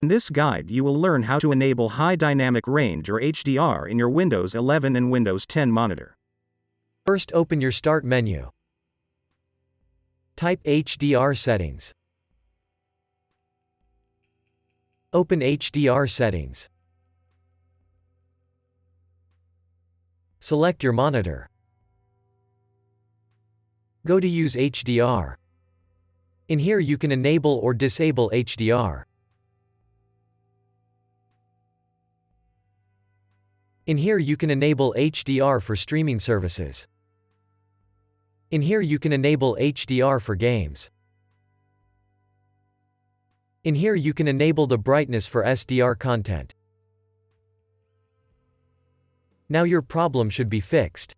In this guide you will learn how to enable High Dynamic Range or HDR in your Windows 11 and Windows 10 monitor. First, open your Start menu. Type HDR settings. Open HDR settings. Select your monitor. Go to Use HDR. In here you can enable or disable HDR. In here you can enable HDR for streaming services. In here you can enable HDR for games. In here you can enable the brightness for SDR content. Now your problem should be fixed.